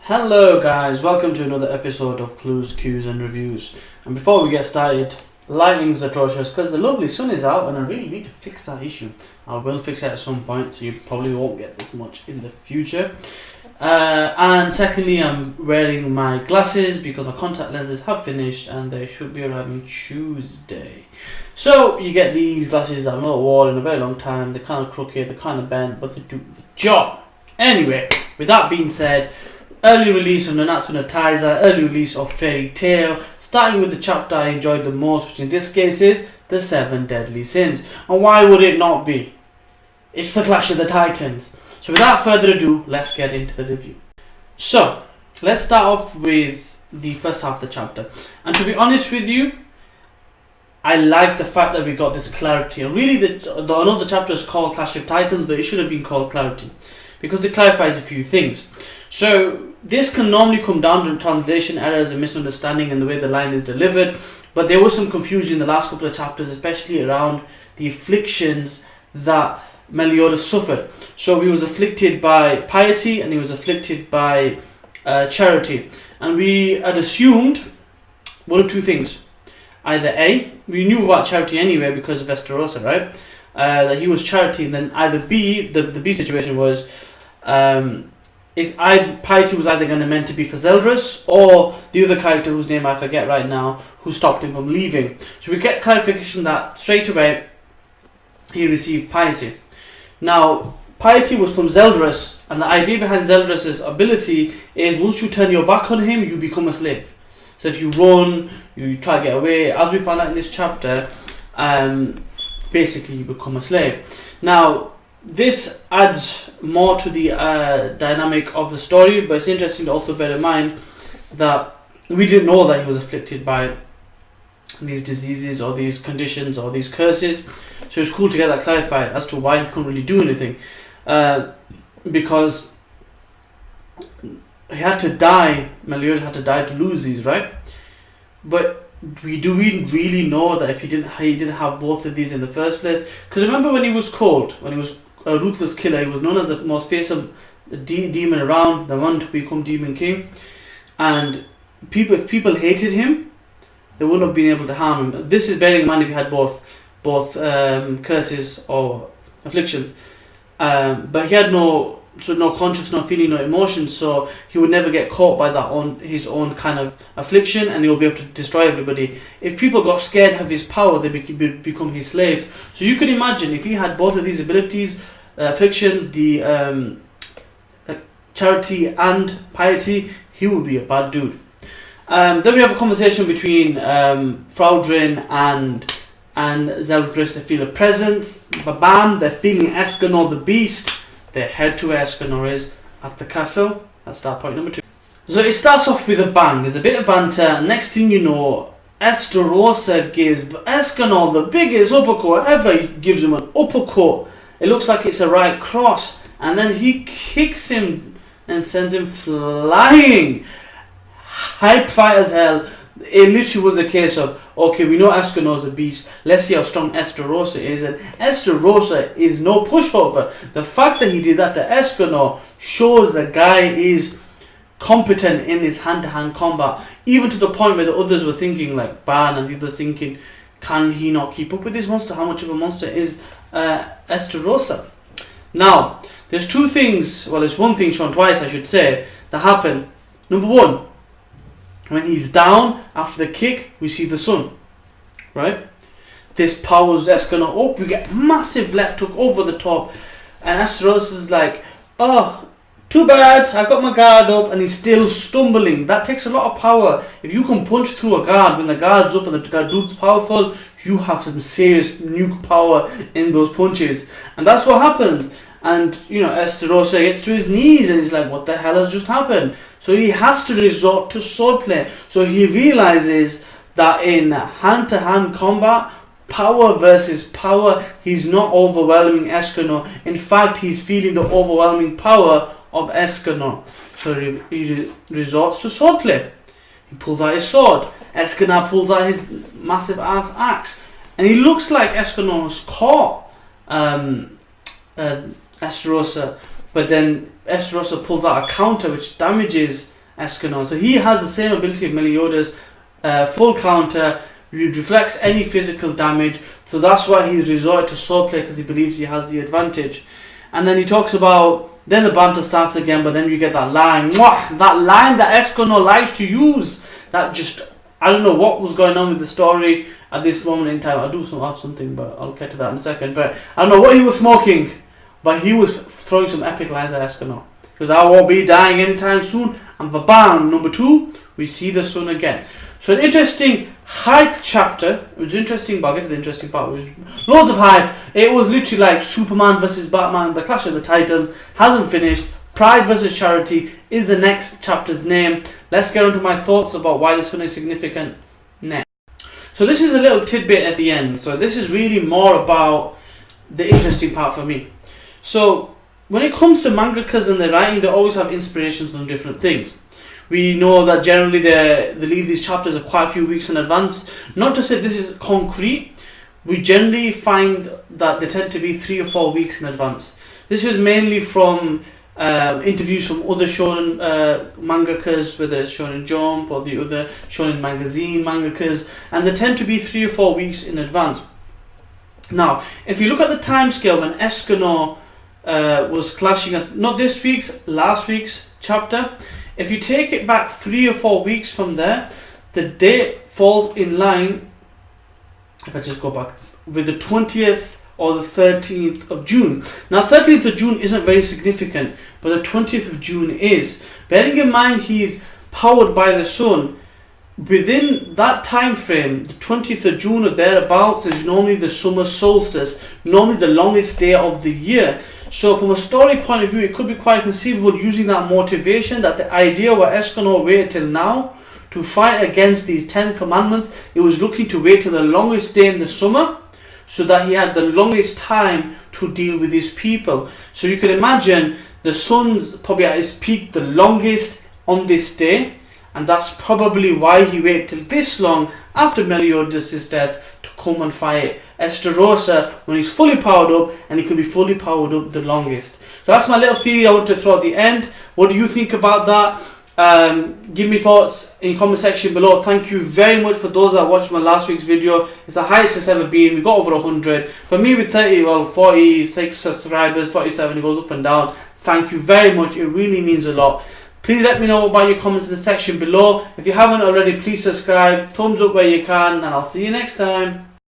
Hello guys, welcome to another episode of Clues, Cues and Reviews. And before we get started, lighting's atrocious because the lovely sun is out and I really need to fix that issue. I will fix it at some point, so you probably won't get this much in the future. And secondly, I'm wearing my glasses because my contact lenses have finished and they should be arriving Tuesday. So you get these glasses that I've not worn in a very long time. They're kind of crooked, they're kind of bent, but they do the job. Anyway, with that being said, early release of Nanatsu no Taizai, early release of Fairy Tail, starting with the chapter I enjoyed the most, which in this case is the 7 Deadly Sins. And why would it not be? It's the Clash of the Titans. So without further ado, let's get into the review. So, let's start off with the first half of the chapter. And to be honest with you, I like the fact that we got this clarity. And really, I know the chapter is called Clash of Titans, but it should have been called Clarity, because it clarifies a few things. So this can normally come down to translation errors and misunderstanding in the way the line is delivered, but there was some confusion in the last couple of chapters, especially around the afflictions that Meliodas suffered. So he was afflicted by piety and he was afflicted by charity, and we had assumed one of two things. Either A, we knew about charity anyway because of Estarossa, right? That he was charity, and then either B, the B situation was piety was either going to meant to be for Zeldris or the other character whose name I forget right now, who stopped him from leaving. So we get clarification that straight away he received piety. Now, piety was from Zeldris, and the idea behind Zeldris' ability is once you turn your back on him, you become a slave. So if you run, you try to get away, as we found out in this chapter, basically you become a slave. Now, this adds more to the dynamic of the story, but it's interesting to also bear in mind that we didn't know that he was afflicted by these diseases or these conditions or these curses. So it's cool to get that clarified as to why he couldn't really do anything, because he had to die. Meliodas had to die to lose these, right? But we really know that if he didn't have both of these in the first place? Because remember when he was called, when he was a ruthless killer, he was known as the most fearsome demon around, the one to become Demon King, and if people hated him, they wouldn't have been able to harm him. This is bearing in mind if he had both curses or afflictions, but he had no conscious, no feeling, no emotion, so he would never get caught by his own kind of affliction, and he will be able to destroy everybody. If people got scared of his power, they become his slaves. So you could imagine if he had both of these abilities, afflictions, the charity and piety, he would be a bad dude. Then we have a conversation between Fraudrin and Zeldris. They feel a presence. Bam! They're feeling Escanor the beast. They head to where Escanor is at the castle. That's start point number 2. So it starts off with a bang. There's a bit of banter. Next thing you know, Estarossa gives Escanor the biggest uppercut ever. He gives him an uppercut. It looks like it's a right cross. And then he kicks him and sends him flying. Hype fight as hell. It literally was a case of, okay, we know Escanor's a beast, let's see how strong Estarossa is. And Estarossa is no pushover. The fact that he did that to Escanor shows the guy is competent in his hand-to-hand combat, even to the point where the others were thinking, like Ban and the others thinking, can he not keep up with this monster? How much of a monster is Estarossa? Now, there's two things, well, there's one thing shown twice, I should say, that happen. Number one, when he's down after the kick, we see the sun, right? This powers Escanor up. We get massive left hook over the top, and Estarossa is like, oh, too bad, I got my guard up, and he's still stumbling. That takes a lot of power. If you can punch through a guard when the guard's up and the dude's powerful, you have some serious nuke power in those punches, and that's what happens. And you know, Estarossa gets to his knees and he's like, what the hell has just happened? So he has to resort to swordplay. So he realizes that in hand-to-hand combat, power versus power, he's not overwhelming Escanor. In fact, he's feeling the overwhelming power of Escanor. So he resorts to swordplay. He pulls out his sword. Escanor pulls out his massive ass axe. And he looks like Escanor has caught Estarossa, but then Estarossa pulls out a counter which damages Escanor. So he has the same ability of Meliodas, full counter, it reflects any physical damage. So that's why he's resorted to swordplay, because he believes he has the advantage. And then he talks about, then the banter starts again, but then you get that line, that line that Escanor likes to use. That just, I don't know what was going on with the story at this moment in time. I do have something, but I'll get to that in a second. But I don't know what he was smoking, but he was throwing some epic lines at Escanor. Because I won't be dying anytime soon. And bam, number 2, we see the sun again. So an interesting hype chapter. It was interesting, but I'll get to the interesting part. It was loads of hype. It was literally like Superman versus Batman, the Clash of the Titans. Hasn't finished. Pride versus Charity is the next chapter's name. Let's get on to my thoughts about why this one is significant next. So this is a little tidbit at the end. So this is really more about the interesting part for me. So when it comes to mangakas and their writing, they always have inspirations on different things. We know that generally they leave these chapters a quite a few weeks in advance. Not to say this is concrete. We generally find that they tend to be 3 or 4 weeks in advance. This is mainly from interviews from other shonen mangakas, whether it's Shonen Jump or the other shonen magazine mangakas, and they tend to be 3 or 4 weeks in advance. Now, if you look at the time scale when Escanor was clashing at not this week's, last week's chapter, if you take it back 3 or 4 weeks from there, the date falls in line, if I just go back, with the 20th or the 13th of June. Now 13th of June isn't very significant, but the 20th of June is. Bearing in mind he's powered by the sun, within that time frame, the 20th of June or thereabouts is normally the summer solstice, normally the longest day of the year. So from a story point of view, it could be quite conceivable using that motivation, that the idea where Escanor waited till now to fight against these 10 commandments, he was looking to wait till the longest day in the summer, so that he had the longest time to deal with his people. So you can imagine the sun's probably at its peak the longest on this day, and that's probably why he waited till this long after Meliodas' death to come and fight Estarossa when he's fully powered up, and he can be fully powered up the longest. So that's my little theory I want to throw at the end. What do you think about that? Give me thoughts in the comment section below. Thank you very much for those that watched my last week's video. It's the highest it's ever been. We got over 100. For me with 46 subscribers, 47, it goes up and down. Thank you very much. It really means a lot. Please let me know about your comments in the section below. If you haven't already, please subscribe, thumbs up where you can, and I'll see you next time.